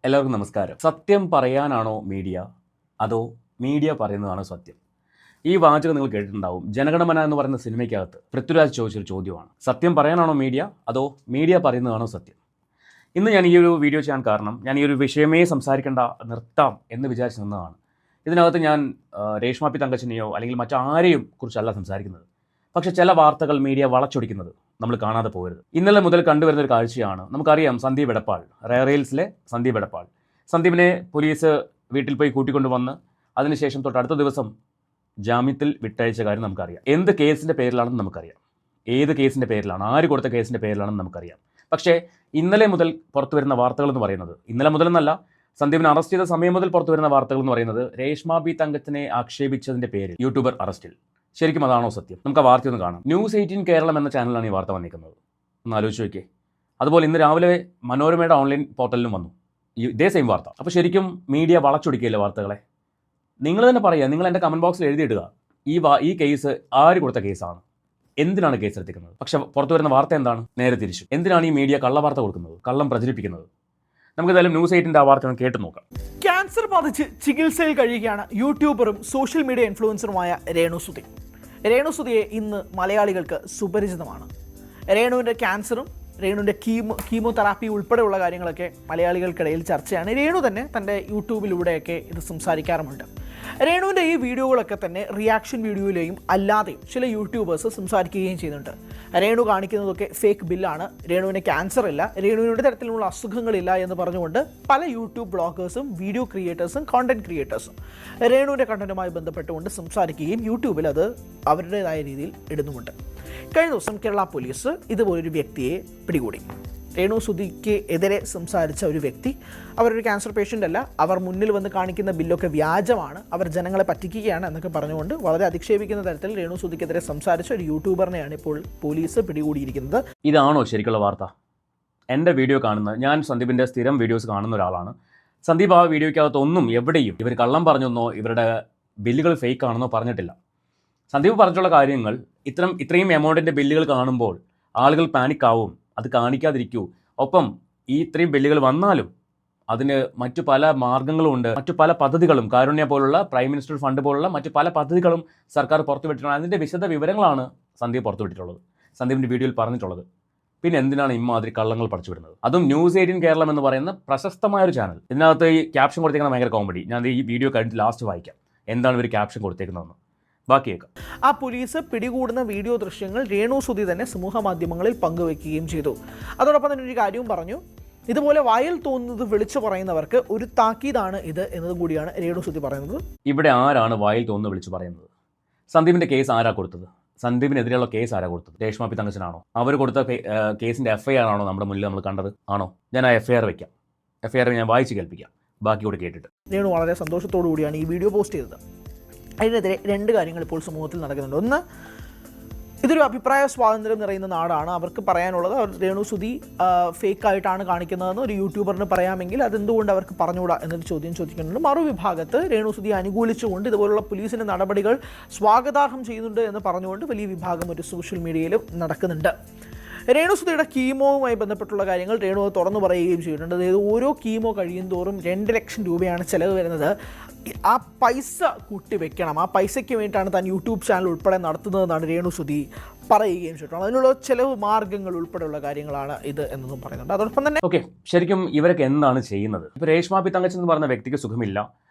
എല്ലാവർക്കും നമസ്കാരം. സത്യം പറയാനാണോ മീഡിയ, അതോ മീഡിയ പറയുന്നതാണോ സത്യം? ഈ വാചകം നിങ്ങൾ കേട്ടിട്ടുണ്ടാവും. ജനഗണമന എന്ന് പറയുന്ന സിനിമയ്ക്കകത്ത് പൃഥ്വിരാജ് ചോദിച്ചൊരു ചോദ്യമാണ്. സത്യം പറയാനാണോ മീഡിയ, അതോ മീഡിയ പറയുന്നതാണോ സത്യം? ഇന്ന് ഞാൻ ഈ ഒരു വീഡിയോ ചെയ്യാൻ കാരണം, ഞാൻ ഈ ഒരു വിഷയമേ സംസാരിക്കേണ്ട, നിർത്താം എന്ന് വിചാരിച്ച് നിന്നതാണ്. ഇതിനകത്ത് ഞാൻ രേഷ്മ പി തങ്കച്ചനെയോ അല്ലെങ്കിൽ മറ്റാരെയും കുറിച്ചല്ല സംസാരിക്കുന്നത്. പക്ഷേ ചില വാർത്തകൾ മീഡിയ വളച്ചൊടിക്കുന്നത് നമ്മൾ കാണാതെ പോകരുത്. ഇന്നലെ മുതൽ കണ്ടുവരുന്ന ഒരു കാഴ്ചയാണ്. നമുക്കറിയാം സന്ദീപ് എടപ്പാൾ, റെയറെയിൽസിലെ സന്ദീപ് എടപ്പാൾ. സന്ദീപിനെ പോലീസ് വീട്ടിൽ പോയി കൂട്ടിക്കൊണ്ടുവന്ന് അതിനുശേഷം തൊട്ടടുത്ത ദിവസം ജാമ്യത്തിൽ വിട്ടയച്ച കാര്യം നമുക്കറിയാം. എന്ത് കേസിൻ്റെ പേരിലാണെന്ന് നമുക്കറിയാം. ഏത് കേസിൻ്റെ പേരിലാണ്, ആര് കൊടുത്ത കേസിൻ്റെ പേരിലാണെന്ന് നമുക്കറിയാം. പക്ഷേ ഇന്നലെ മുതൽ പുറത്തു വരുന്ന വാർത്തകൾ എന്ന് പറയുന്നത്, ഇന്നലെ മുതലെന്നല്ല, സന്ദീപിനെ അറസ്റ്റ് ചെയ്ത സമയം മുതൽ പുറത്തു വരുന്ന വാർത്തകൾ എന്ന് പറയുന്നത്, രേഷ്മ പി തങ്കച്ചനെ ആക്ഷേപിച്ചതിൻ്റെ പേരിൽ യൂട്യൂബർ അറസ്റ്റിൽ. ശരിക്കും അതാണോ സത്യം? നമുക്ക് ആ വാർത്ത ഒന്ന് കാണാം. ന്യൂസ് 18 കേരളം എന്ന ചാനലാണ് ഈ വാർത്ത വന്നിരിക്കുന്നത്. ഒന്ന് ആലോചിച്ച് നോക്കിയേ. അതുപോലെ ഇന്ന് രാവിലെ മനോരമയുടെ ഓൺലൈൻ പോർട്ടലിലും വന്നു ഇതേ സെയിം വാർത്ത. അപ്പോൾ ശരിക്കും മീഡിയ വളച്ചൊടിക്കുകയല്ലേ വാർത്തകളെ? നിങ്ങൾ തന്നെ പറയുക, നിങ്ങൾ എൻ്റെ കമൻറ്റ് ബോക്സിൽ എഴുതിയിടുക, ഈ കേസ് ആര് കൊടുത്ത കേസാണ്, എന്തിനാണ് കേസ് എടുത്തിരിക്കുന്നത്? പക്ഷെ പുറത്തു വരുന്ന വാർത്ത എന്താണ്? നേരെ തിരിച്ചു. എന്തിനാണ് ഈ മീഡിയ കള്ളവാർത്ത കൊടുക്കുന്നത്, കള്ളം പ്രചരിപ്പിക്കുന്നത്? നമുക്കെന്തായാലും ന്യൂസ് 18 ആ വാർത്ത കേട്ട് നോക്കാം. ക്യാൻസർ ബാധിച്ച് ചികിത്സയിൽ കഴിയുകയാണ് യൂട്യൂബറും സോഷ്യൽ മീഡിയ ഇൻഫ്ലുവൻസറുമായ രേണു സുധി. രേണു സുധിയെ ഇന്ന് മലയാളികൾക്ക് സുപരിചിതമാണ്. രേണുവിൻ്റെ ക്യാൻസറും രേണുവിൻ്റെ കീമോതെറാപ്പി ഉൾപ്പെടെയുള്ള കാര്യങ്ങളൊക്കെ മലയാളികൾക്കിടയിൽ ചർച്ചയാണ്. രേണു തന്നെ തൻ്റെ യൂട്യൂബിലൂടെയൊക്കെ ഇത് സംസാരിക്കാറുമുണ്ട്. രേണുവിൻ്റെ ഈ വീഡിയോകളൊക്കെ തന്നെ റിയാക്ഷൻ വീഡിയോയിലെയും അല്ലാതെയും ചില യൂട്യൂബേഴ്സ് സംസാരിക്കുകയും ചെയ്യുന്നുണ്ട്. രേണു കാണിക്കുന്നതൊക്കെ ഫേക്ക് ബില്ലാണ്, രേണുവിന് ക്യാൻസർ ഇല്ല, രേണുവിന് ഒരു തരത്തിലുള്ള അസുഖങ്ങളില്ല എന്ന് പറഞ്ഞുകൊണ്ട് പല യൂട്യൂബ് ബ്ലോഗേഴ്സും വീഡിയോ ക്രിയേറ്റേഴ്സും കോണ്ടന്റ് ക്രിയേറ്റേഴ്സും രേണുവിൻ്റെ കണ്ടന്റുമായി ബന്ധപ്പെട്ടുകൊണ്ട് സംസാരിക്കുകയും യൂട്യൂബിൽ അത് അവരുടേതായ രീതിയിൽ ഇടുന്നുമുണ്ട്. കഴിഞ്ഞ ദിവസം കേരള പോലീസ് ഇതുപോലൊരു വ്യക്തിയെ പിടികൂടി. രേണു സുധിക്ക് എതിരെ സംസാരിച്ച ഒരു വ്യക്തി, അവരൊരു ക്യാൻസർ പേഷ്യൻ്റ് അല്ല, അവർ മുന്നിൽ വന്ന് കാണിക്കുന്ന ബില്ലൊക്കെ വ്യാജമാണ്, അവർ ജനങ്ങളെ പറ്റിക്കുകയാണ് എന്നൊക്കെ പറഞ്ഞുകൊണ്ട് വളരെ അധിക്ഷേപിക്കുന്ന തരത്തിൽ രേണു സുധിക്കെതിരെ സംസാരിച്ച ഒരു യൂട്യൂബറിനെയാണ് ഇപ്പോൾ പോലീസ് പിടികൂടിയിരിക്കുന്നത്. ഇതാണോ ശരിക്കുള്ള വാർത്ത? എൻ്റെ വീഡിയോ കാണുന്ന, ഞാൻ സന്ദീപിൻ്റെ സ്ഥിരം വീഡിയോസ് കാണുന്ന ഒരാളാണ്. സന്ദീപ് ആ വീഡിയോയ്ക്കകത്ത് ഒന്നും എവിടെയും ഇവർ കള്ളം പറഞ്ഞെന്നോ ഇവരുടെ ബില്ലുകൾ ഫേക്ക് ആണെന്നോ പറഞ്ഞിട്ടില്ല. സന്ദീപ് പറഞ്ഞിട്ടുള്ള കാര്യങ്ങൾ, ഇത്രയും എമൗണ്ടിൻ്റെ ബില്ലുകൾ കാണുമ്പോൾ ആളുകൾ പാനിക്കാവും, അത് കാണിക്കാതിരിക്കൂ. ഒപ്പം ഈ ഇത്രയും ബില്ലുകൾ വന്നാലും അതിന് മറ്റു പല മാർഗ്ഗങ്ങളുമുണ്ട്, മറ്റു പല പദ്ധതികളും, കാരുണ്യ പോലുള്ള, പ്രൈം മിനിസ്റ്റർ ഫണ്ട് പോലുള്ള മറ്റു പല പദ്ധതികളും സർക്കാർ പുറത്തുവിട്ടിട്ടുണ്ട്. അതിൻ്റെ വിശദ വിവരങ്ങളാണ് സന്ദീപ് പുറത്തുവിട്ടിട്ടുള്ളത്, സന്ദീപിൻ്റെ വീഡിയോയിൽ പറഞ്ഞിട്ടുള്ളത്. പിന്നെ എന്തിനാണ് ഇമ്മാതിരി കള്ളങ്ങൾ പഠിച്ചുവിടുന്നത്? അതും ന്യൂസ് 18 കേരളം എന്ന് പറയുന്ന പ്രശസ്തമായൊരു ചാനൽ. ഇതിനകത്ത് ഈ ക്യാപ്ഷൻ കൊടുത്തേക്കുന്ന ഭയങ്കര കോമഡി. ഞാൻ ഈ വീഡിയോ കഴിഞ്ഞിട്ട് ലാസ്റ്റ് വായിക്കാം എന്താണ് ഇവർ ക്യാപ്ഷൻ കൊടുത്തേക്കുന്നതെന്ന്. ബാക്കിയേക്കാം. ആ പോലീസ് പിടികൂടുന്ന വീഡിയോ ദൃശ്യങ്ങൾ രേണു സുധി തന്നെ സമൂഹ മാധ്യമങ്ങളിൽ പങ്കുവെക്കുകയും ചെയ്തു. അതോടൊപ്പം തന്നെ ഒരു കാര്യവും പറഞ്ഞു, ഇതുപോലെ വായിൽ തോന്നുന്നത് വിളിച്ചു പറയുന്നവർക്ക് ഒരു താക്കീതാണ് ഇത് എന്നതും കൂടിയാണ് രേണു സുധി പറയുന്നത്. ഇവിടെ ആരാണ് വായിൽ തോന്നുന്നത് വിളിച്ചു പറയുന്നത്? സന്ദീപിൻ്റെ കേസ് ആരാ കൊടുത്തത്? സന്ദീപിനെതിരെയുള്ള കേസ് ആരാ കൊടുത്തത്? രേഷ്മ പി തങ്കച്ചനാണോ? അവർ കൊടുത്ത കേസിൻ്റെ FIR ആണോ നമ്മുടെ മുന്നിൽ നമ്മൾ കണ്ടത്? ആണോ? ഞാൻ ആ FIR വെക്കാം. FIR ഞാൻ വായിച്ച് കേൾപ്പിക്കാം, ബാക്കി കൂടെ കേട്ടിട്ട്. രേണു വളരെ സന്തോഷത്തോടു കൂടിയാണ് ഈ വീഡിയോ പോസ്റ്റ് ചെയ്തത്. അതിനെതിരെ രണ്ട് കാര്യങ്ങൾ ഇപ്പോൾ സമൂഹത്തിൽ നടക്കുന്നുണ്ട്. ഒന്ന്, ഇതൊരു അഭിപ്രായ സ്വാതന്ത്ര്യം നിറയുന്ന നാടാണ്. അവർക്ക് പറയാനുള്ളത്, അവർ രേണു സുധി ഫേക്കായിട്ടാണ് കാണിക്കുന്നതെന്ന് ഒരു യൂട്യൂബറിന് പറയാമെങ്കിൽ അതെന്തുകൊണ്ട് അവർക്ക് പറഞ്ഞുകൂടാ എന്നൊരു ചോദ്യം ചോദിക്കുന്നുണ്ട്. മറുവിഭാഗത്ത് രേണു സുധി അനുകൂലിച്ചുകൊണ്ട് ഇതുപോലുള്ള പോലീസിൻ്റെ നടപടികൾ സ്വാഗതാർഹം ചെയ്യുന്നുണ്ട് എന്ന് പറഞ്ഞുകൊണ്ട് വലിയ വിഭാഗം ഒരു സോഷ്യൽ മീഡിയയിലും നടക്കുന്നുണ്ട്. രേണു സുധിയുടെ കീമോവുമായി ബന്ധപ്പെട്ടുള്ള കാര്യങ്ങൾ രേണു തുറന്നു പറയുകയും ചെയ്തിട്ടുണ്ട്. അതായത് ഓരോ കീമോ കഴിയും തോറും 2 ലക്ഷം രൂപയാണ് ചിലവ് വരുന്നത്. ആ പൈസ കൂട്ടി വെക്കണം, ആ പൈസയ്ക്ക് വേണ്ടിയിട്ടാണ് താൻ യൂട്യൂബ് ചാനൽ ഉൾപ്പെടെ നടത്തുന്നതെന്നാണ് രേണു സുധി പറയുകയും ചെയ്തിട്ടുള്ളത്. അതിനുള്ള ചിലവ് മാർഗ്ഗങ്ങൾ ഉൾപ്പെടെയുള്ള കാര്യങ്ങളാണ് ഇത് എന്നതും പറയുന്നുണ്ട്. അതോടൊപ്പം തന്നെ ഓക്കെ, ശരിക്കും ഇവരൊക്കെ എന്താണ് ചെയ്യുന്നത്? ഇപ്പോൾ രേഷ്മ പി തങ്കച്ചൻ എന്ന് പറഞ്ഞ വ്യക്തിക്ക് സുഖമില്ല,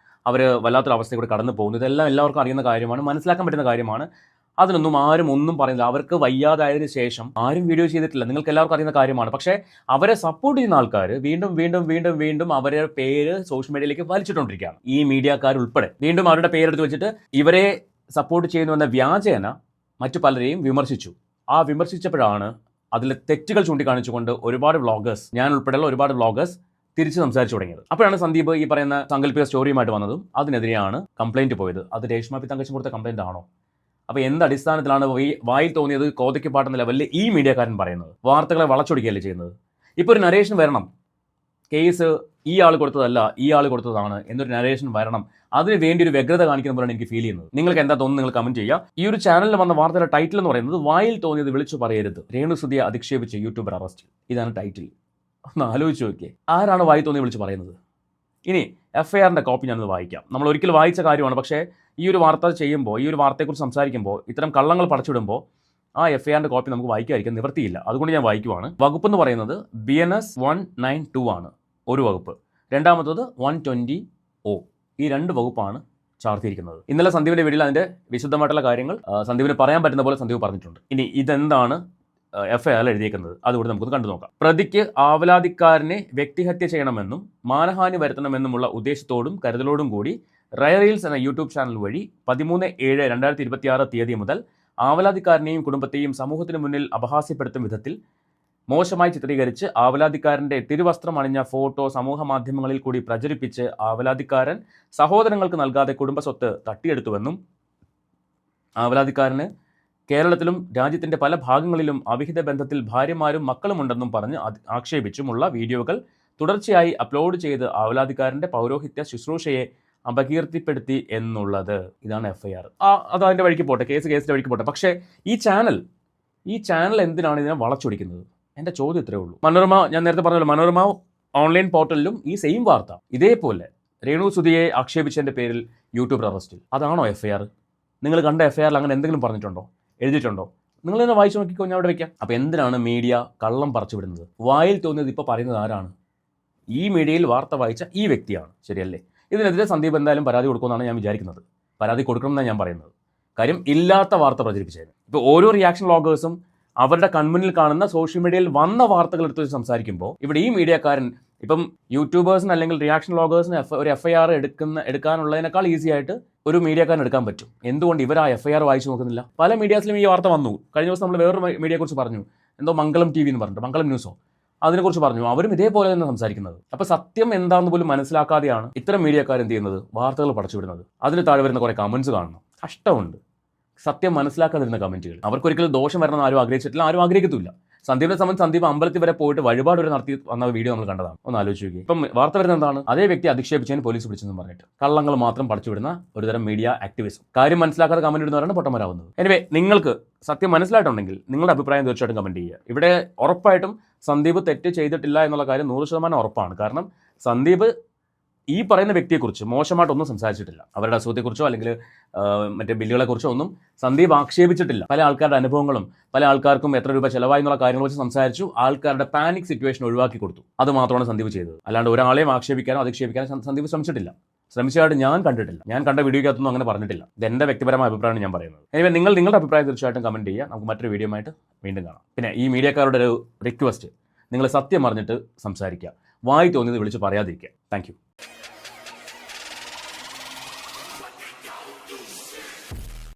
അവർ വല്ലാത്തൊരു അവസ്ഥയിൽ കൂടെ കടന്നു പോകുന്നു. ഇതെല്ലാം എല്ലാവർക്കും അറിയുന്ന കാര്യമാണ്, മനസ്സിലാക്കാൻ പറ്റുന്ന കാര്യമാണ്. അതിനൊന്നും ആരും ഒന്നും പറയുന്നില്ല. അവർക്ക് വയ്യാതായതിനു ശേഷം ആരും വീഡിയോ ചെയ്തിട്ടില്ല, നിങ്ങൾക്ക് എല്ലാവർക്കും അറിയുന്ന കാര്യമാണ്. പക്ഷേ അവരെ സപ്പോർട്ട് ചെയ്യുന്ന ആൾക്കാർ വീണ്ടും വീണ്ടും വീണ്ടും വീണ്ടും അവരുടെ പേര് സോഷ്യൽ മീഡിയയിലേക്ക് വലിച്ചിട്ടുകൊണ്ടിരിക്കുകയാണ്. ഈ മീഡിയക്കാർ ഉൾപ്പെടെ വീണ്ടും അവരുടെ പേരെടുത്ത് വെച്ചിട്ട് ഇവരെ സപ്പോർട്ട് ചെയ്യുന്നു എന്ന വ്യാജേന മറ്റു പലരെയും വിമർശിച്ചു. ആ വിമർശിച്ചപ്പോഴാണ് അതിലെ തെറ്റുകൾ ചൂണ്ടിക്കാണിച്ചുകൊണ്ട് ഒരുപാട് വ്ളോഗേഴ്സ്, ഞാൻ ഉൾപ്പെടെയുള്ള ഒരുപാട് വ്ളോഗേഴ്സ് തിരിച്ച് സംസാരിച്ചു തുടങ്ങിയത്. അപ്പോഴാണ് സന്ദീപ് ഈ പറയുന്ന സങ്കല്പിക സ്റ്റോറിയുമായിട്ട് വന്നതും അതിനെതിരെയാണ് കംപ്ലയിൻറ്റ് പോയത്. അത് രേഷ്മ പി തങ്കച്ചൻ കൊടുത്ത കംപ്ലയിൻ്റ് ആണോ? അപ്പോൾ എന്ത് അടിസ്ഥാനത്തിലാണ് വായിൽ തോന്നിയത് കോതയ്ക്ക് പാട്ടെന്ന ലെവലിൽ ഈ മീഡിയക്കാരൻ പറയുന്നത്? വാർത്തകളെ വളച്ചൊടിക്കുകയല്ലേ ചെയ്യുന്നത്. ഇപ്പോൾ ഒരു നരേഷൻ വരണം, കേസ് ഈ ആൾ കൊടുത്തതല്ല ഈ ആൾ കൊടുത്തതാണ് എന്നൊരു നരേഷൻ വരണം. അതിന് വേണ്ടി ഒരു വ്യഗ്രത കാണിക്കുന്ന പോലെയാണ് എനിക്ക് ഫീൽ ചെയ്യുന്നത്. നിങ്ങൾക്ക് എന്താ തോന്നുന്നു നിങ്ങൾ കമൻറ്റ് ചെയ്യുക. ഈ ഒരു ചാനലിൽ വന്ന വാർത്തയുടെ ടൈറ്റിൽ എന്ന് പറയുന്നത് വായിൽ തോന്നിയത് വിളിച്ചു പറയരുത്, രേണു സുധിയെ അധിക്ഷേപിച്ച് യൂട്യൂബർ അറസ്റ്റ്. ഇതാണ് ടൈറ്റിൽ. ഒന്ന് ആലോചിച്ച് നോക്കിയേ, ആരാണ് വായിൽ തോന്നി വിളിച്ച് പറയുന്നത്? ഇനി FIRന്റെ കോപ്പി ഞാനത് വായിക്കാം. നമ്മൾ ഒരിക്കൽ വായിച്ച കാര്യമാണ്. പക്ഷേ ഈ ഒരു വാർത്ത ചെയ്യുമ്പോൾ, ഈ ഒരു വാർത്തയെക്കുറിച്ച് സംസാരിക്കുമ്പോൾ, ഇത്തരം കള്ളങ്ങൾ പടച്ചിടുമ്പോൾ ആ FIRന്റെ കോപ്പി നമുക്ക് വായിക്കാതിരിക്കാൻ നിവൃത്തിയില്ല. അതുകൊണ്ട് ഞാൻ വായിക്കുവാണ്. വകുപ്പ് എന്ന് പറയുന്നത് BNS 192 ആണ് ഒരു വകുപ്പ്. രണ്ടാമത്തത് 120O. ഈ 2 വകുപ്പാണ് ചാർത്തിയിരിക്കുന്നത്. ഇന്നലെ സന്ദീപിന്റെ വീട്ടിൽ അതിന്റെ വിശദമായിട്ടുള്ള കാര്യങ്ങൾ സന്ദീപിന് പറയാൻ പറ്റുന്ന പോലെ സന്ദീപ് പറഞ്ഞിട്ടുണ്ട്. ഇനി ഇതെന്താണ് FIR എഴുതിയേക്കുന്നത് അതുകൂടി നമുക്കൊന്ന് കണ്ടു നോക്കാം. പ്രതിക്ക് ആവലാതിക്കാരനെ വ്യക്തിഹത്യ ചെയ്യണമെന്നും മാനഹാനി വരുത്തണമെന്നുമുള്ള ഉദ്ദേശത്തോടും കരുതലോടും കൂടി റയറീൽസ് എന്ന യൂട്യൂബ് ചാനൽ വഴി 13/7/2026 തീയതി മുതൽ ആവലാതിക്കാരനെയും കുടുംബത്തെയും സമൂഹത്തിന് മുന്നിൽ അപഹാസ്യപ്പെടുത്തും വിധത്തിൽ മോശമായി ചിത്രീകരിച്ച് ആവലാതിക്കാരന്റെ തിരുവസ്ത്രം അണിഞ്ഞ ഫോട്ടോ സമൂഹ മാധ്യമങ്ങളിൽ കൂടി പ്രചരിപ്പിച്ച് ആവലാതിക്കാരൻ സഹോദരങ്ങൾക്ക് നൽകാതെ കുടുംബസ്വത്ത് തട്ടിയെടുത്തുവെന്നും ആവലാതിക്കാരന് കേരളത്തിലും രാജ്യത്തിന്റെ പല ഭാഗങ്ങളിലും അവിഹിത ബന്ധത്തിൽ ഭാര്യമാരും മക്കളുമുണ്ടെന്നും പറഞ്ഞ് ആക്ഷേപിച്ചുമുള്ള വീഡിയോകൾ തുടർച്ചയായി അപ്ലോഡ് ചെയ്ത് ആവലാതിക്കാരന്റെ പൗരോഹിത്യ ശുശ്രൂഷയെ അപകീർത്തിപ്പെടുത്തി എന്നുള്ളത്. ഇതാണ് FIR. അത് അതിന്റെ വഴിക്ക് പോട്ടെ, കേസിന്റെ വഴിക്ക് പോട്ടെ. പക്ഷേ ഈ ചാനൽ എന്തിനാണ് ഇതിനെ വളച്ചൊടിക്കുന്നത്? എൻ്റെ ചോദ്യം ഇത്രയേ ഉള്ളൂ. മനോരമ, ഞാൻ നേരത്തെ പറഞ്ഞല്ലോ, മനോരമ ഓൺലൈൻ പോർട്ടലിലും ഈ സെയിം വാർത്ത ഇതേപോലെ രേണു സുധിയെ ആക്ഷേപിച്ചതിന്റെ പേരിൽ യൂട്യൂബർ അറസ്റ്റിൽ. അതാണോ FIR? നിങ്ങൾ കണ്ട FIRൽ അങ്ങനെ എന്തെങ്കിലും പറഞ്ഞിട്ടുണ്ടോ, എഴുതിയിട്ടുണ്ടോ? നിങ്ങൾ തന്നെ വായിച്ചു നോക്കിക്കോ, ഞാൻ അവിടെ വയ്ക്കാം. അപ്പോൾ എന്തിനാണ് മീഡിയ കള്ളം പറിച്ചു വിടുന്നത്? വായിൽ തോന്നിയത് ഇപ്പോൾ പറയുന്നത് ആരാണ്? ഈ മീഡിയയിൽ വാർത്ത വായിച്ച ഈ വ്യക്തിയാണ്. ശരിയല്ലേ? ഇതിനെതിരെ സന്ദീപ് എന്തായാലും പരാതി കൊടുക്കുമെന്നാണ് ഞാൻ വിചാരിക്കുന്നത്. പരാതി കൊടുക്കണമെന്നാണ് ഞാൻ പറയുന്നത്. കാര്യം ഇല്ലാത്ത വാർത്ത പ്രചരിപ്പിച്ചതിന്. ഇപ്പോൾ ഓരോ റിയാക്ഷൻ വ്ളോഗേഴ്സും അവരുടെ കൺമുന്നിൽ കാണുന്ന സോഷ്യൽ മീഡിയയിൽ വന്ന വാർത്തകൾ എടുത്ത് സംസാരിക്കുമ്പോൾ ഇവിടെ ഈ മീഡിയക്കാരൻ ഇപ്പം യൂട്യൂബേഴ്സിന് അല്ലെങ്കിൽ റിയാക്ഷൻ വ്ളോഗേഴ്സിന് ഒരു FIR എടുക്കാനുള്ളതിനേക്കാൾ ഈസി ആയിട്ട് ഒരു മീഡിയക്കാരൻ എടുക്കാൻ പറ്റും. എന്തുകൊണ്ട് ഇവർ ആ FIR വായിച്ചു നോക്കുന്നില്ല? പല മീഡിയാസിലും ഈ വാർത്ത വന്നു. കഴിഞ്ഞ ദിവസം നമ്മൾ വേറൊരു മീഡിയയെക്കുറിച്ച് പറഞ്ഞു, എന്തോ മംഗളം TV എന്ന് പറഞ്ഞിട്ട്, മംഗളം ന്യൂസോ, അതിനെക്കുറിച്ച് പറഞ്ഞു. അവരും ഇതേപോലെ തന്നെ സംസാരിക്കുന്നത്. അപ്പോൾ സത്യം എന്താണെന്ന് പോലും മനസ്സിലാക്കാതെയാണ് ഇത്തരം മീഡിയക്കാർ എന്ത് ചെയ്യുന്നത്? വാർത്തകൾ പടച്ചുവിടുന്നത്. അതിന് താഴെ വരുന്ന കുറേ കമൻസ് കാണണം. കഷ്ടമുണ്ട്. സത്യം മനസ്സിലാക്കാതിരുന്ന കമൻറ്റുകൾ. അവർക്കൊരിക്കലും ദോഷം വരണമെന്ന് ആരും ആഗ്രഹിച്ചിട്ടില്ല, ആരും ആഗ്രഹിക്കത്തില്ല. സന്ദീപിനെ സംബന്ധിച്ച് സന്ദീപ് അമ്പലത്തിൽ വരെ പോയിട്ട് വഴിപാട് വരെ നടത്തി വന്ന വീഡിയോ നമ്മൾ കണ്ടതാണ്. ഒന്ന് ആലോചിച്ച് നോക്കി. ഇപ്പം വാർത്ത വരുന്നത് എന്താണ്? അതേ വ്യക്തി അധിക്ഷേപിച്ചതിന് പോലീസ് പിടിച്ചെന്ന് പറഞ്ഞിട്ട് കള്ളങ്ങൾ മാത്രം പടച്ചുവിടുന്ന ഒരുതരം മീഡിയ ആക്ടിവിസം. കാര്യം മനസ്സിലാക്കാതെ കമന്റ് ഇടുന്നവരാണ് പൊട്ടന്മാരാവുന്നത്. എനിവേ, നിങ്ങൾക്ക് സത്യം മനസ്സിലായിട്ടുണ്ടെങ്കിൽ നിങ്ങളുടെ അഭിപ്രായം തീർച്ചയായിട്ടും കമന്റ് ചെയ്യുക. ഇവിടെ ഉറപ്പായിട്ടും സന്ദീപ് തെറ്റ് ചെയ്തിട്ടില്ല എന്നുള്ള കാര്യം 100% ഉറപ്പാണ്. കാരണം സന്ദീപ് ഈ പറയുന്ന വ്യക്തിയെക്കുറിച്ച് മോശമായിട്ടൊന്നും സംസാരിച്ചിട്ടില്ല. അവരുടെ അസുഖത്തെക്കുറിച്ചോ അല്ലെങ്കിൽ മറ്റേ ബില്ലുകളെക്കുറിച്ചോ ഒന്നും സന്ദീപ് ആക്ഷേപിച്ചിട്ടില്ല. പല ആൾക്കാരുടെ അനുഭവങ്ങളും പല ആൾക്കാർക്കും എത്ര രൂപ ചിലവായി എന്നുള്ള കാര്യങ്ങൾ വെച്ച് സംസാരിച്ചു. ആൾക്കാരുടെ പാനിക് സിറ്റുവേഷൻ ഒഴിവാക്കി കൊടുത്തു. അത് മാത്രമാണ് സന്ദീപ് ചെയ്തത്. അല്ലാണ്ട് ഒരാളെയും ആക്ഷേപിക്കാനോ അധിക്ഷേപിക്കാനോ സന്ദീപ് ശ്രമിച്ചതായിട്ട് ഞാൻ കണ്ടിട്ടില്ല. ഞാൻ കണ്ട വീഡിയോയ്ക്കകത്തൊന്നും അങ്ങനെ പറഞ്ഞിട്ടില്ല. ഇത് എൻ്റെ വ്യക്തിപരമായ അഭിപ്രായമാണ് ഞാൻ പറയുന്നത്. എനിവേ, നിങ്ങളുടെ അഭിപ്രായം തീർച്ചയായിട്ടും കമൻറ്റ് ചെയ്യുക. നമുക്ക് മറ്റൊരു വീഡിയോയുമായിട്ട് വീണ്ടും കാണാം. പിന്നെ ഈ മീഡിയക്കാരുടെ ഒരു റിക്വസ്റ്റ്, നിങ്ങൾ സത്യം അറിഞ്ഞിട്ട് സംസാരിക്കുക. വായി തോന്നിയത് വിളിച്ച് പറയാതിരിക്കുക. Thank you.